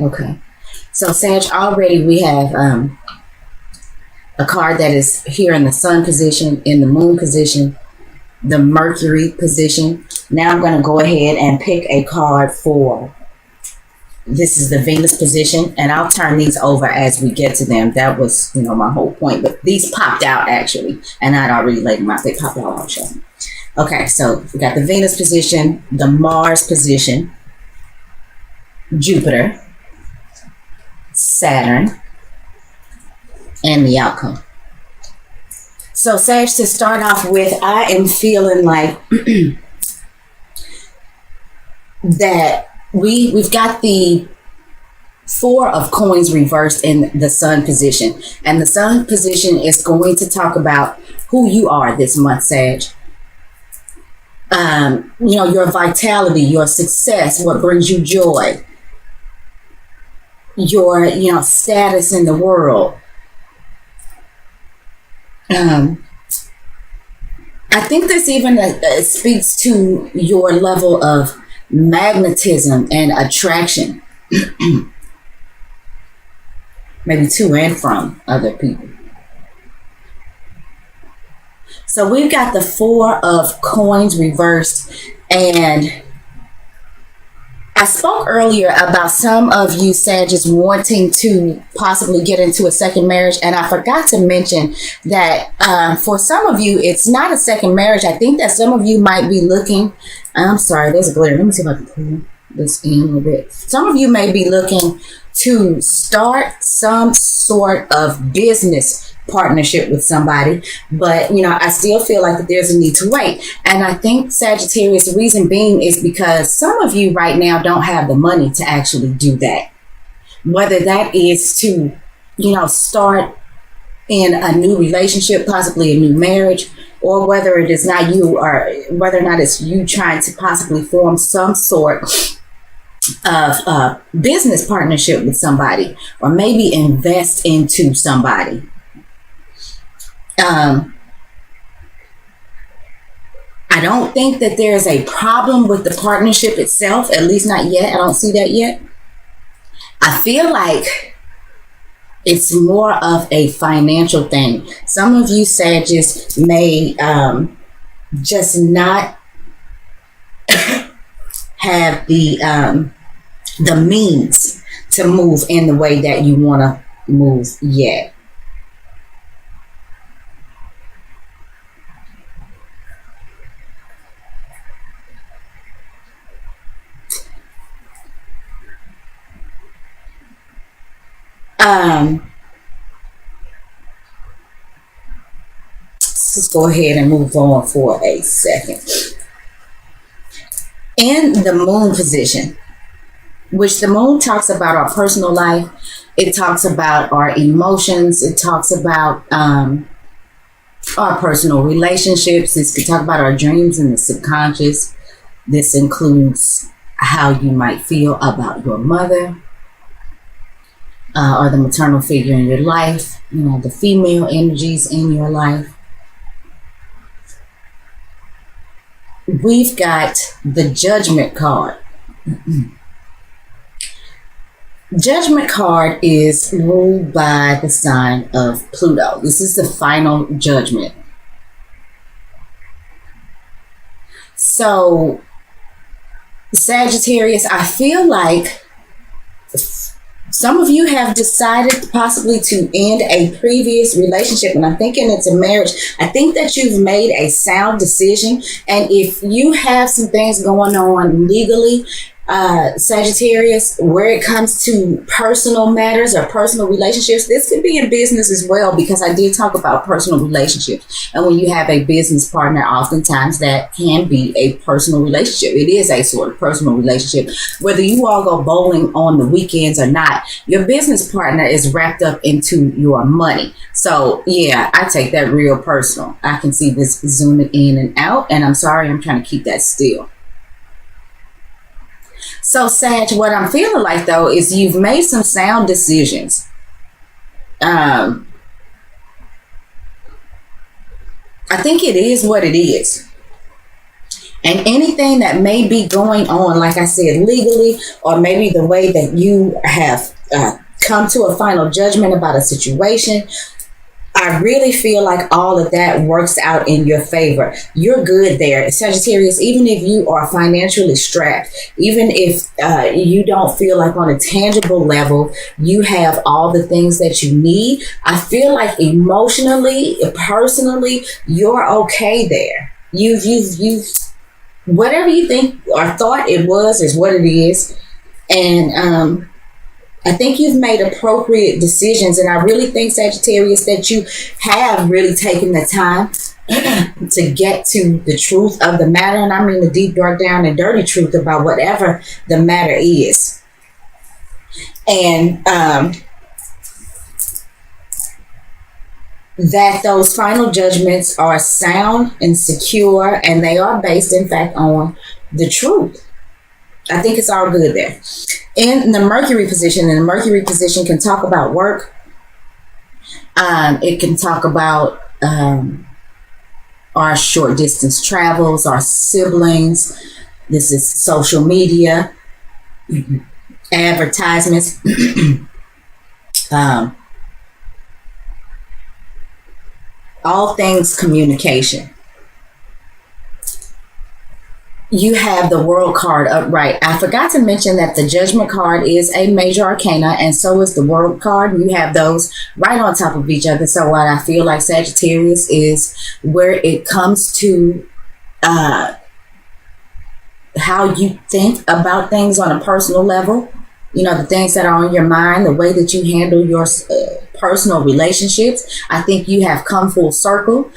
Okay. So Sag, already we have a card that is here in the sun position, in the moon position, the Mercury position. Now I'm going to go ahead and pick a card for, this is the Venus position, and I'll turn these over as we get to them. That was, my whole point, but these popped out actually, and I'd already laid them out. They popped out, I'll show them. Okay, so we got the Venus position, the Mars position, Jupiter, Saturn, and the outcome. So Sag, to start off with, I am feeling like that we've got the Four of Coins reversed in the Sun position. And the Sun position is going to talk about who you are this month, Sag. Your vitality, your success, what brings you joy, your status in the world. I think this even speaks to your level of magnetism and attraction, maybe to and from other people. So we've got the Four of Coins reversed, and I spoke earlier about some of you Sagittarius wanting to possibly get into a second marriage, and I forgot to mention that for some of you, it's not a second marriage. I think that some of you might be looking, I'm sorry, there's a glare. Let me see if I can pull this in a little bit. Some of you may be looking to start some sort of business partnership with somebody, but I still feel like that there's a need to wait. And I think Sagittarius, the reason being is because some of you right now don't have the money to actually do that, whether that is to start in a new relationship, possibly a new marriage, or whether it is not you, or whether or not it's you trying to possibly form some sort of business partnership with somebody, or maybe invest into somebody. I don't think that there's a problem with the partnership itself, at least not yet. I don't see that yet. I feel like it's more of a financial thing. Some of you Sagittarius may just not have the means to move in the way that you want to move yet. Let's go ahead and move on for a second. In the moon position, which the moon talks about our personal life, it talks about our emotions, it talks about our personal relationships, this could talk about our dreams and the subconscious. This includes how you might feel about your mother, or the maternal figure in your life, the female energies in your life. We've got the Judgment card. Judgment card is ruled by the sign of Pluto. This is the final judgment. So, Sagittarius, I feel like some of you have decided possibly to end a previous relationship, and I'm thinking it's a marriage. I think that you've made a sound decision, and if you have some things going on legally, Sagittarius, where it comes to personal matters or personal relationships, this could be in business as well, because I did talk about personal relationships. And when you have a business partner, oftentimes that can be a personal relationship. It is a sort of personal relationship. Whether you all go bowling on the weekends or not, your business partner is wrapped up into your money. So yeah, I take that real personal. I can see this zooming in and out, and I'm sorry, I'm trying to keep that still. So Sag, what I'm feeling like though is you've made some sound decisions. I think it is what it is. And anything that may be going on, like I said, legally, or maybe the way that you have come to a final judgment about a situation, I really feel like all of that works out in your favor. You're good there, Sagittarius. Even if you are financially strapped, even if you don't feel like on a tangible level you have all the things that you need, I feel like emotionally, personally, you're okay there. You've whatever you think or thought it was is what it is. And I think you've made appropriate decisions, and I really think, Sagittarius, that you have really taken the time to get to the truth of the matter, and I mean the deep, dark, down, and dirty truth about whatever the matter is. And that those final judgments are sound and secure, and they are based, in fact, on the truth. I think it's all good there. In the Mercury position, and the Mercury position can talk about work. It can talk about our short distance travels, our siblings. This is social media, advertisements. All things communication. You have the World card upright. I forgot to mention that the Judgment card is a major arcana, and so is the World card. You have those right on top of each other. So what I feel like, Sagittarius, is where it comes to how you think about things on a personal level. You know, the things that are on your mind, the way that you handle your personal relationships. I think you have come full circle.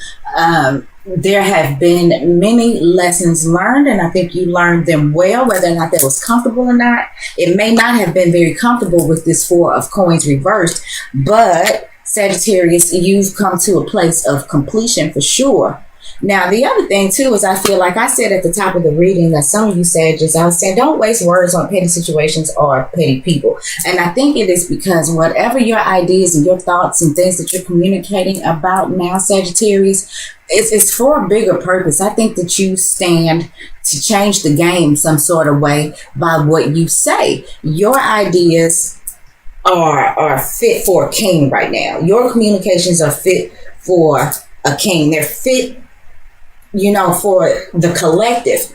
There have been many lessons learned, and I think you learned them well, whether or not that was comfortable or not. It may not have been very comfortable with this Four of Coins reversed, but Sagittarius, you've come to a place of completion for sure. Now, the other thing, too, is I feel like I said at the top of the reading that some of you said, just I was saying, don't waste words on petty situations or petty people. And I think it is because whatever your ideas and your thoughts and things that you're communicating about now, Sagittarius, it's for a bigger purpose. I think that you stand to change the game some sort of way by what you say. Your ideas are fit for a king right now. Your communications are fit for a king. They're fit, you know, for the collective.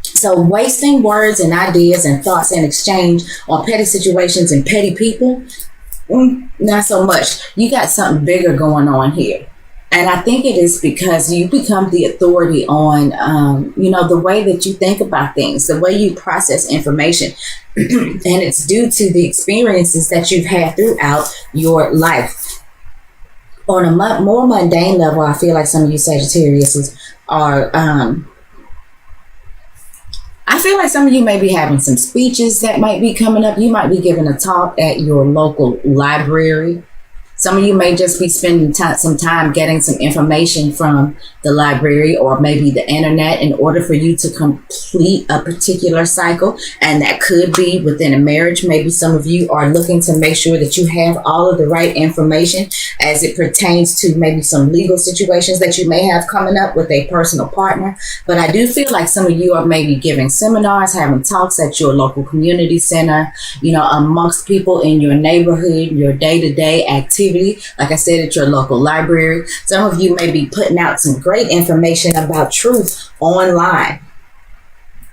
So wasting words and ideas and thoughts in exchange on petty situations and petty people, not so much. You got something bigger going on here. And I think it is because you become the authority on, you know, the way that you think about things, the way you process information. And it's due to the experiences that you've had throughout your life. On a more mundane level, I feel like some of you Sagittarius are, I feel like some of you may be having some speeches that might be coming up. You might be giving a talk at your local library. Some of you may just be spending some time getting some information from the library or maybe the internet in order for you to complete a particular cycle. And that could be within a marriage. Maybe some of you are looking to make sure that you have all of the right information as it pertains to maybe some legal situations that you may have coming up with a personal partner. But I do feel like some of you are maybe giving seminars, having talks at your local community center, you know, amongst people in your neighborhood, your day-to-day activities. Like I said, at your local library. Some of you may be putting out some great information about truth online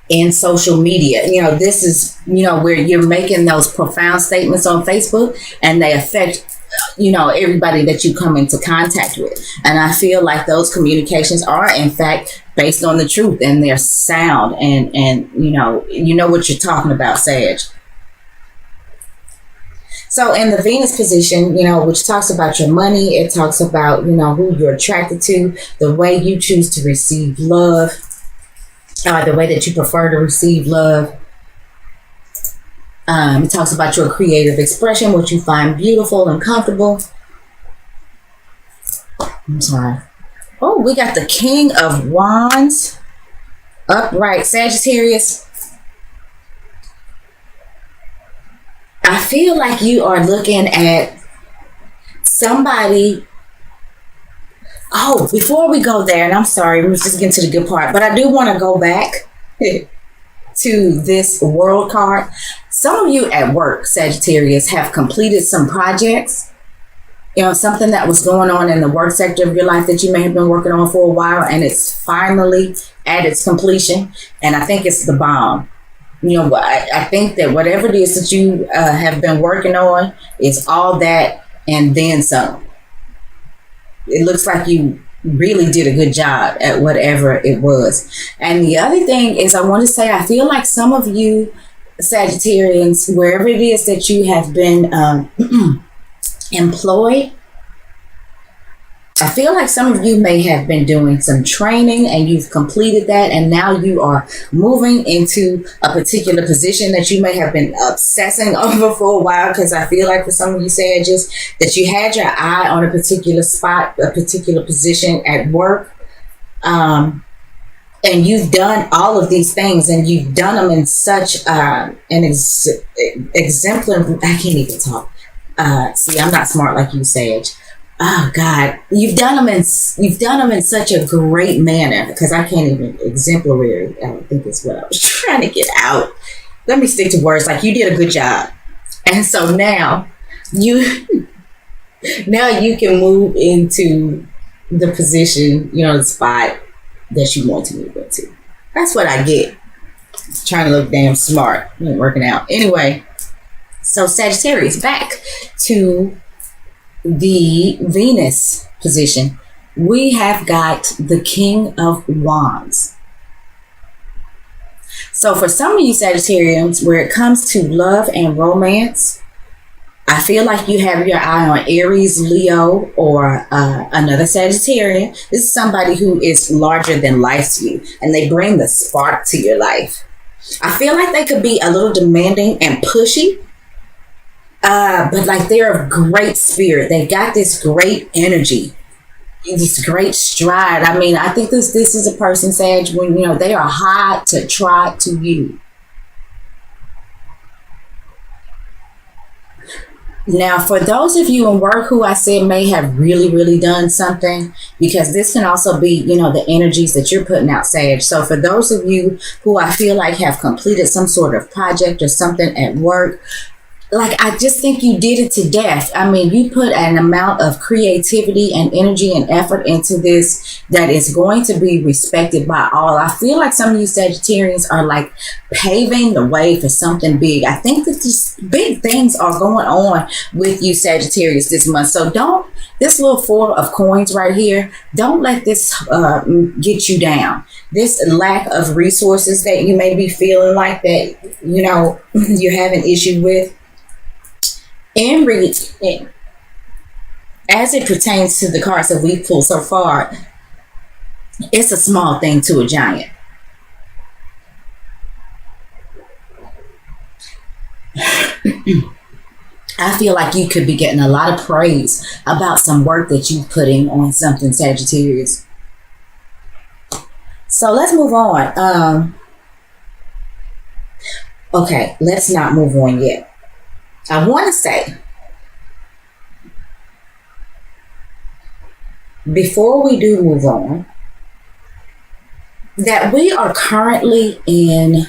in social media. You know, this is, you know, where you're making those profound statements on Facebook and they affect, you know, everybody that you come into contact with. And I feel like those communications are, in fact, based on the truth, and they're sound, and you know what you're talking about, Sag. So in the Venus position, you know, which talks about your money, it talks about, you know, who you're attracted to, the way you choose to receive love, the way that you prefer to receive love. It talks about your creative expression, what you find beautiful and comfortable. I'm sorry. Oh, we got the King of Wands upright, Sagittarius. I feel like you are looking at somebody Oh, before we go there, and I'm sorry, we're just getting to the good part, but I do want to go back to this world card. Some of you at work, Sagittarius, have completed some projects, something that was going on in the work sector of your life that you may have been working on for a while, and it's finally at its completion. And I think it's the bomb. I think that whatever it is that you have been working on is all that and then some. It looks like you really did a good job at whatever it was. And the other thing is, I want to say, I feel like some of you Sagittarians, wherever it is that you have been employed, I feel like some of you may have been doing some training and you've completed that, and now you are moving into a particular position that you may have been obsessing over for a while, because I feel like for some of you Sagittarius that you had your eye on a particular spot, a particular position at work, and you've done all of these things, and you've done them in such an exemplar. I can't even talk. See, I'm not smart like you, Sage. Oh God, you've done them in such a great manner, because I can't even exemplary. I don't think it's what I was trying to get out. Let me stick to words. Like, you did a good job, and so now you can move into the position, the spot that you want to move into. That's what I get. Trying to look damn smart, ain't working out. Anyway, so Sagittarius, back to the Venus position. We have got the King of Wands. So for some of you Sagittarians, where it comes to love and romance, I feel like you have your eye on Aries, Leo, or another Sagittarian. This is somebody who is larger than life to you, and they bring the spark to your life. I feel like they could be a little demanding and pushy, but like, they're of great spirit. They got this great energy, this great stride. I mean, I think this is a person, Sag, when they are hard to try to you. Now, for those of you in work who I said may have really, really done something, because this can also be, the energies that you're putting out, Sage. So for those of you who I feel like have completed some sort of project or something at work, like, I just think you did it to death. I mean, you put an amount of creativity and energy and effort into this that is going to be respected by all. I feel like some of you Sagittarians are like paving the way for something big. I think that these big things are going on with you Sagittarius this month. So this little Four of Coins right here, don't let this get you down. This lack of resources that you may be feeling like that, you're having issue with. As it pertains to the cards that we've pulled so far, it's a small thing to a giant. I feel like you could be getting a lot of praise about some work that you're putting on something, Sagittarius. So let's move on. Okay, let's not move on yet. I want to say, before we do move on, that we are currently in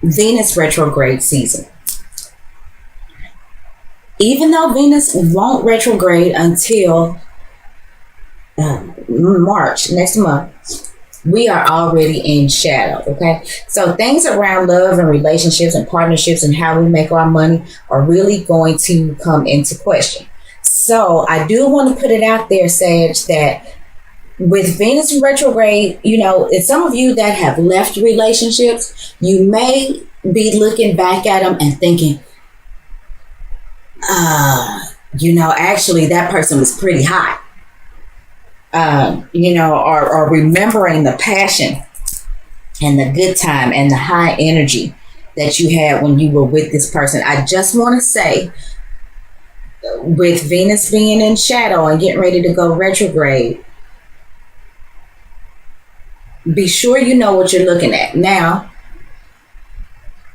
Venus retrograde season. Even though Venus won't retrograde until March, next month, we are already in shadow, okay? So things around love and relationships and partnerships and how we make our money are really going to come into question. So I do want to put it out there, Sag, that with Venus in retrograde, it's some of you that have left relationships, you may be looking back at them and thinking, actually that person was pretty hot. Or remembering the passion and the good time and the high energy that you had when you were with this person. I just want to say, with Venus being in shadow and getting ready to go retrograde, be sure you know what you're looking at. Now,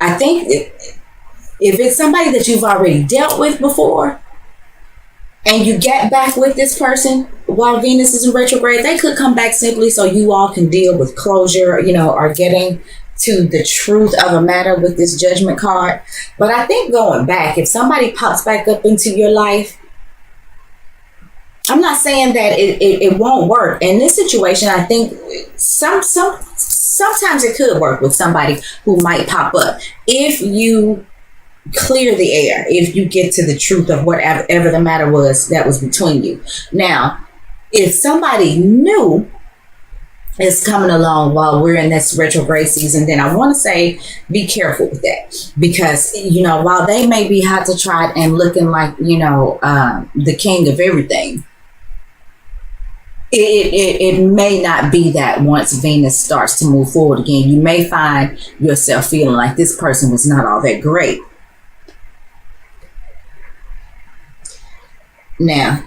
I think if it's somebody that you've already dealt with before, and you get back with this person while Venus is in retrograde, they could come back simply so you all can deal with closure, or getting to the truth of a matter with this Judgment card. But I think going back, if somebody pops back up into your life, I'm not saying that it won't work. In this situation, I think sometimes it could work with somebody who might pop up if you clear the air, if you get to the truth of whatever the matter was that was between you. Now, if somebody new is coming along while we're in this retrograde season, then I want to say be careful with that, because while they may be hot to trot and looking like the king of everything, it may not be that. Once Venus starts to move forward again, you may find yourself feeling like this person was not all that great. Now,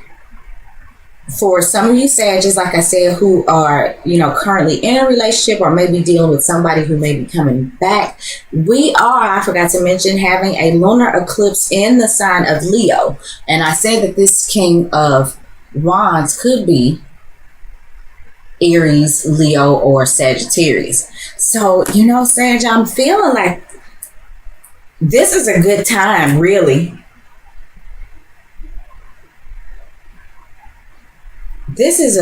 for some of you Sagittarius, like I said, who are, currently in a relationship or maybe dealing with somebody who may be coming back, we are, I forgot to mention, having a lunar eclipse in the sign of Leo. And I said that this King of Wands could be Aries, Leo, or Sagittarius. So, Sag, I'm feeling like this is a good time, really. This is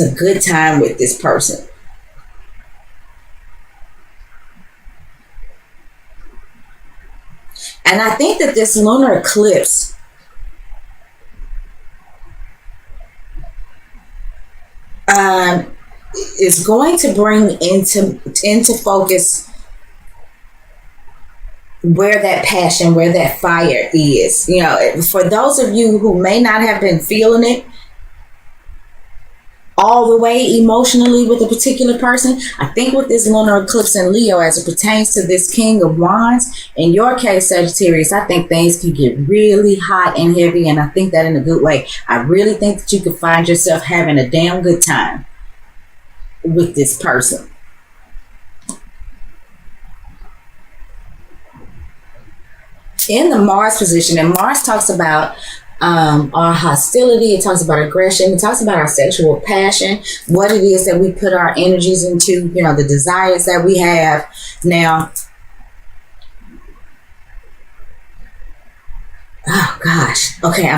a good time with this person. And I think that this lunar eclipse is going to bring into focus where that passion, where that fire is. For those of you who may not have been feeling it all the way emotionally with a particular person, I think with this lunar eclipse in Leo, as it pertains to this King of Wands, in your case, Sagittarius, I think things can get really hot and heavy, and I think that in a good way. I really think that you could find yourself having a damn good time with this person. In the Mars position, and Mars talks about our hostility, it talks about aggression, it talks about our sexual passion, what it is that we put our energies into, the desires that we have. Now, oh gosh, okay,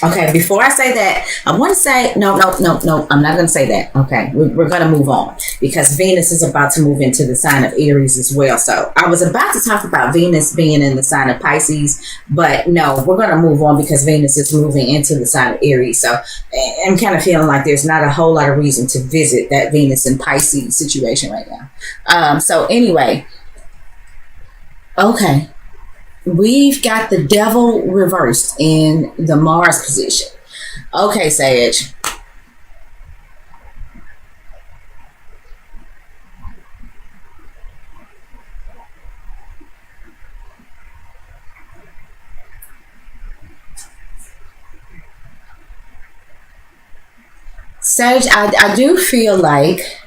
Okay, before I say that, I want to say, no, I'm not going to say that. Okay, we're going to move on, because Venus is about to move into the sign of Aries as well. So I was about to talk about Venus being in the sign of Pisces, but no, we're going to move on because Venus is moving into the sign of Aries. So I'm kind of feeling like there's not a whole lot of reason to visit that Venus and Pisces situation right now. So anyway, okay. We've got the devil reversed in the Mars position. Okay, Sage. Sage, I do feel like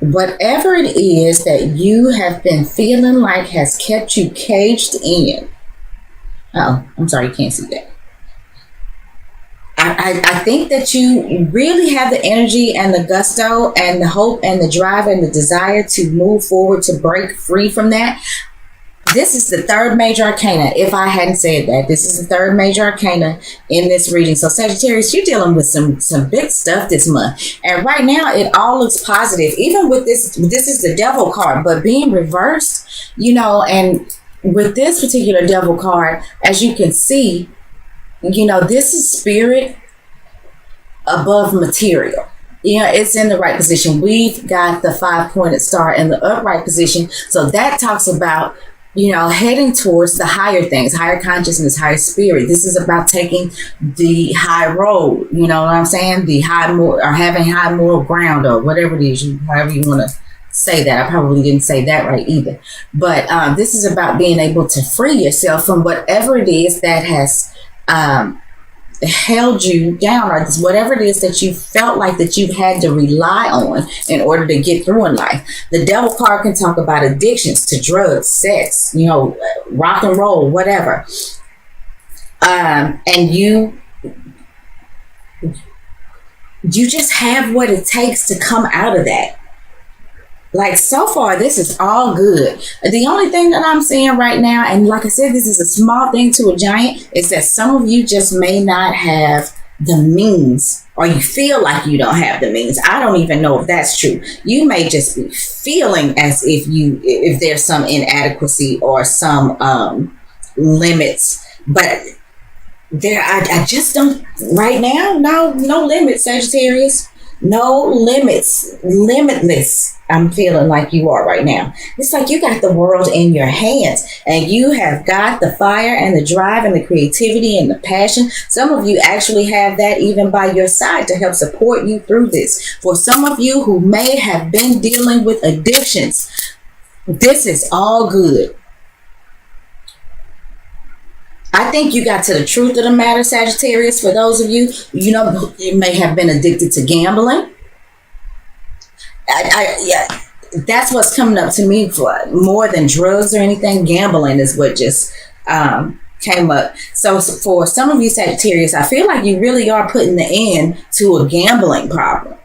whatever it is that you have been feeling like has kept you caged in. Oh, I'm sorry, you can't see that. I think that you really have the energy and the gusto and the hope and the drive and the desire to move forward, to break free from that. This is the third major arcana. If I hadn't said that, this is the third major arcana in this reading. So Sagittarius, you're dealing with some big stuff this month. And right now, it all looks positive. Even with this is the devil card, but being reversed, and with this particular devil card, as you can see, this is spirit above material. It's in the right position. We've got the 5-pointed star in the upright position. So that talks about heading towards the higher things, higher consciousness, higher spirit. This is about taking the high road, you know what I'm saying? The or having high moral ground, or whatever it is, however you want to say that. I probably didn't say that right either. But this is about being able to free yourself from whatever it is that has held you down, or whatever it is that you felt like that you had to rely on in order to get through in life. The devil card can talk about addictions to drugs, sex, rock and roll, whatever. And you just have what it takes to come out of that. Like, so far, this is all good. The only thing that I'm seeing right now, and like I said, this is a small thing to a giant, is that some of you just may not have the means, or you feel like you don't have the means. I don't even know if that's true. You may just be feeling as if there's some inadequacy or some limits, but I just don't right now. No limits, Sagittarius. No limits, limitless. I'm feeling like you are right now. It's like you got the world in your hands, and you have got the fire and the drive and the creativity and the passion. Some of you actually have that even by your side to help support you through this. For some of you who may have been dealing with addictions, this is all good. I think you got to the truth of the matter, Sagittarius. For those of you, you may have been addicted to gambling. Yeah, that's what's coming up to me for more than drugs or anything. Gambling is what just came up. So for some of you Sagittarius, I feel like you really are putting the end to a gambling problem.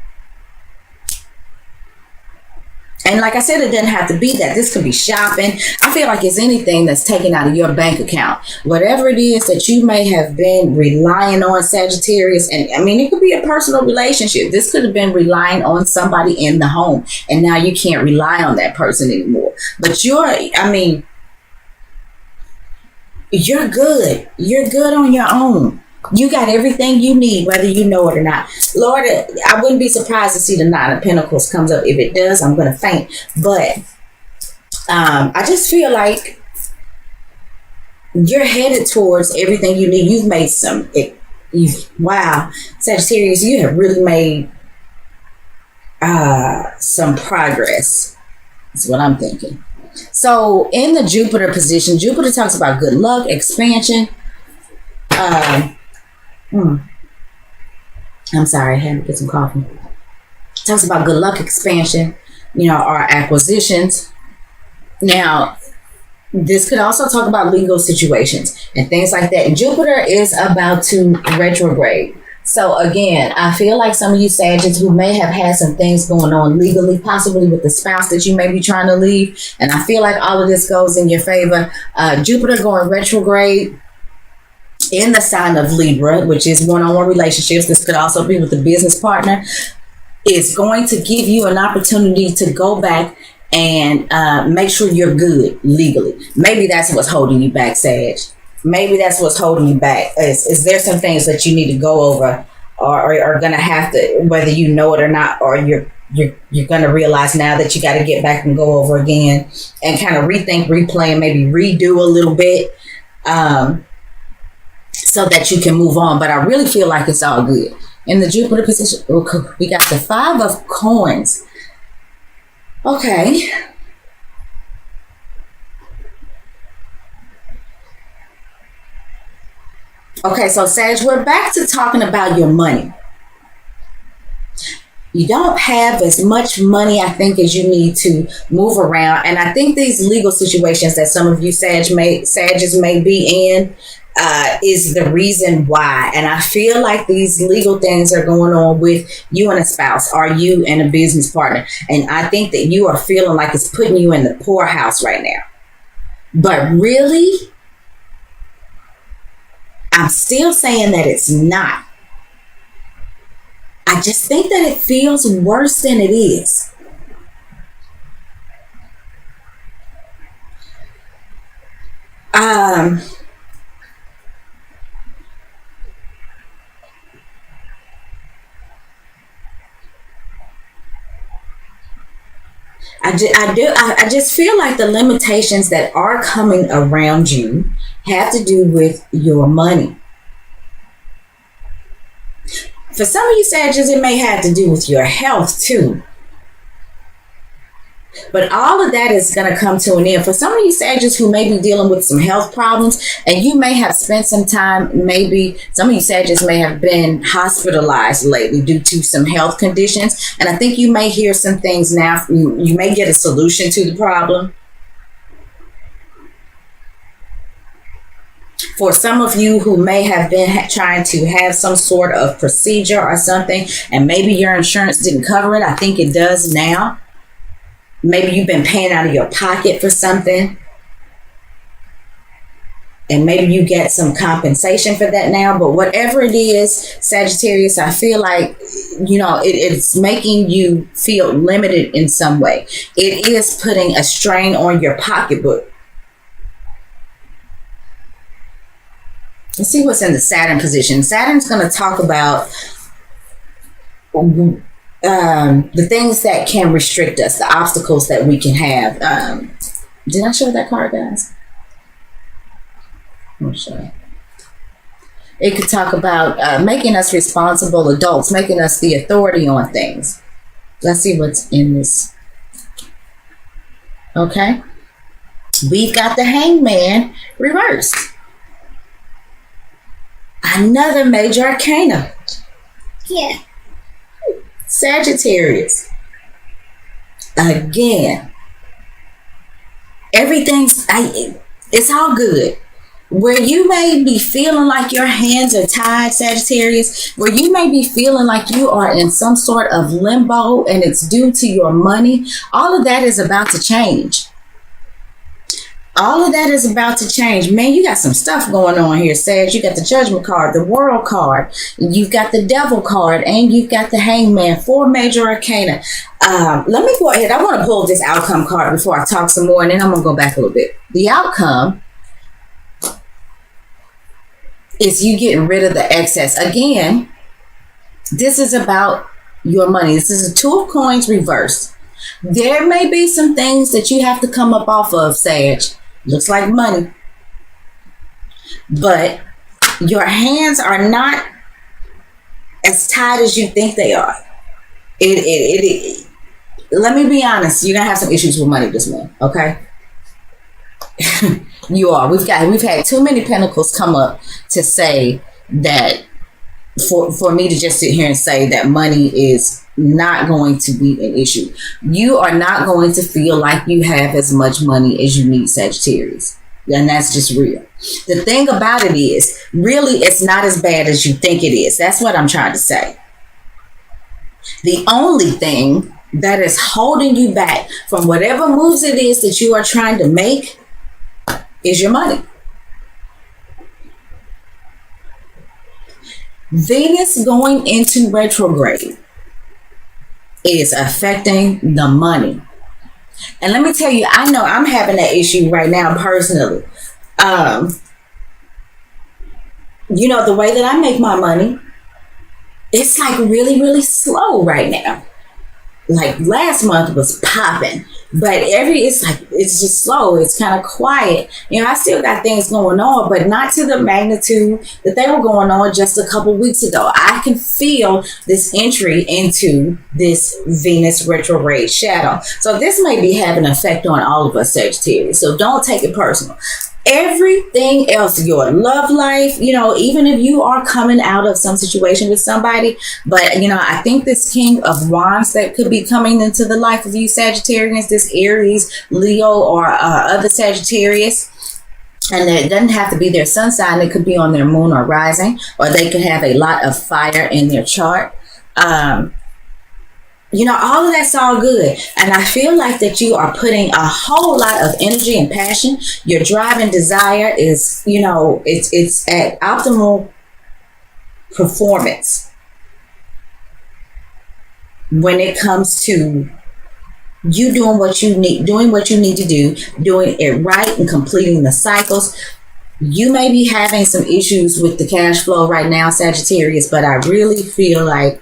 And like I said, it doesn't have to be that. This could be shopping. I feel like it's anything that's taken out of your bank account. Whatever it is that you may have been relying on, Sagittarius, and I mean, it could be a personal relationship. This could have been relying on somebody in the home, and now you can't rely on that person anymore. But you're good. You're good on your own. You got everything you need, whether you know it or not. Lord, I wouldn't be surprised to see the Nine of Pentacles comes up. If it does, I'm going to faint. But I just feel like you're headed towards everything you need. You've made wow, Sagittarius, you have really made some progress. That's what I'm thinking. So in the Jupiter position, Jupiter talks about good luck, expansion. I'm sorry, I had to get some coffee. Talks about good luck, expansion, our acquisitions. Now, this could also talk about legal situations and things like that. And Jupiter is about to retrograde. So again, I feel like some of you Sagittarius who may have had some things going on legally, possibly with the spouse that you may be trying to leave. And I feel like all of this goes in your favor. Jupiter going retrograde in the sign of Libra, which is one-on-one relationships. This could also be with a business partner. It's going to give you an opportunity to go back and make sure you're good legally. Maybe that's what's holding you back, Sag. Maybe that's what's holding you back. Is there some things that you need to go over, or are going to have to, whether you know it or not, or you're going to realize now that you got to get back and go over again and kind of rethink, replay, and maybe redo a little bit. So that you can move on. But I really feel like it's all good. In the Jupiter position, we got the Five of Coins. Okay. Okay, so Sag, we're back to talking about your money. You don't have as much money, I think, as you need to move around. And I think these legal situations that some of you Sages may be in, is the reason why. And I feel like these legal things are going on with you and a spouse, or you and a business partner. And I think that you are feeling like it's putting you in the poorhouse right now. But really, I'm still saying that it's not. I just think that it feels worse than it is. I just feel like the limitations that are coming around you have to do with your money. For some of you Sagittarius, it may have to do with your health too. But all of that is going to come to an end. For some of you Sagittarius who may be dealing with some health problems, and you may have spent some time, maybe some of you Sagittarius may have been hospitalized lately due to some health conditions. And I think you may hear some things now. You may get a solution to the problem. For some of you who may have been trying to have some sort of procedure or something, and maybe your insurance didn't cover it, I think it does now. Maybe you've been paying out of your pocket for something, and maybe you get some compensation for that now. But whatever it is, Sagittarius, I feel like, you know, it's making you feel limited in some way. It is putting a strain on your pocketbook. Let's see what's in the Saturn position. Saturn's going to talk about the things that can restrict us, the obstacles that we can have. Did I show that card, guys? I'm not sure. It could talk about making us responsible adults, making us the authority on things. Let's see what's in this. Okay. We've got the Hangman reversed. Another major arcana. Yeah. Sagittarius. Again. It's all good. Where you may be feeling like your hands are tied, Sagittarius, where you may be feeling like you are in some sort of limbo and it's due to your money, all of that is about to change. All of that is about to change. Man, you got some stuff going on here, Sag. You got the Judgment card, the World card, you've got the Devil card, and you've got the Hangman. 4 major arcana. Let me go ahead. I want to pull this outcome card before I talk some more, and then I'm going to go back a little bit. The outcome is you getting rid of the excess. Again, this is about your money. This is a 2 of coins reversed. There may be some things that you have to come up off of, Sag. Looks like money. But your hands are not as tight as you think they are. Let me be honest, you're gonna have some issues with money this month, okay? You are. We've had too many pentacles come up to say that for me to just sit here and say that money is not going to be an issue. You are not going to feel like you have as much money as you need, Sagittarius. And that's just real. The thing about it is, really, it's not as bad as you think it is. That's what I'm trying to say. The only thing that is holding you back from whatever moves it is that you are trying to make is your money. Venus going into retrograde is affecting the money. And let me tell you, I know I'm having that issue right now personally. You know, the way that I make my money, it's like really, really slow right now. Like last month was popping, but it's just slow. It's kind of quiet. You know, I still got things going on, but not to the magnitude that they were going on just a couple weeks ago. I can feel this entry into this Venus retrograde shadow. So this may be having an effect on all of us, Sagittarius. So don't take it personal. Everything else, your love life, you know, even if you are coming out of some situation with somebody, but, you know, I think this King of Wands that could be coming into the life of you Sagittarians, this Aries, Leo, or other Sagittarius, and it doesn't have to be their sun sign. It could be on their moon or rising, or they could have a lot of fire in their chart. You know, all of that's all good. And I feel like that you are putting a whole lot of energy and passion. Your drive and desire is, you know, it's at optimal performance when it comes to you doing what you need to do, doing it right and completing the cycles. You may be having some issues with the cash flow right now, Sagittarius, but I really feel like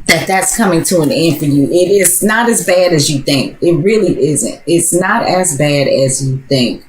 that's coming to an end for you. It is not as bad as you think. It really isn't. It's not as bad as you think.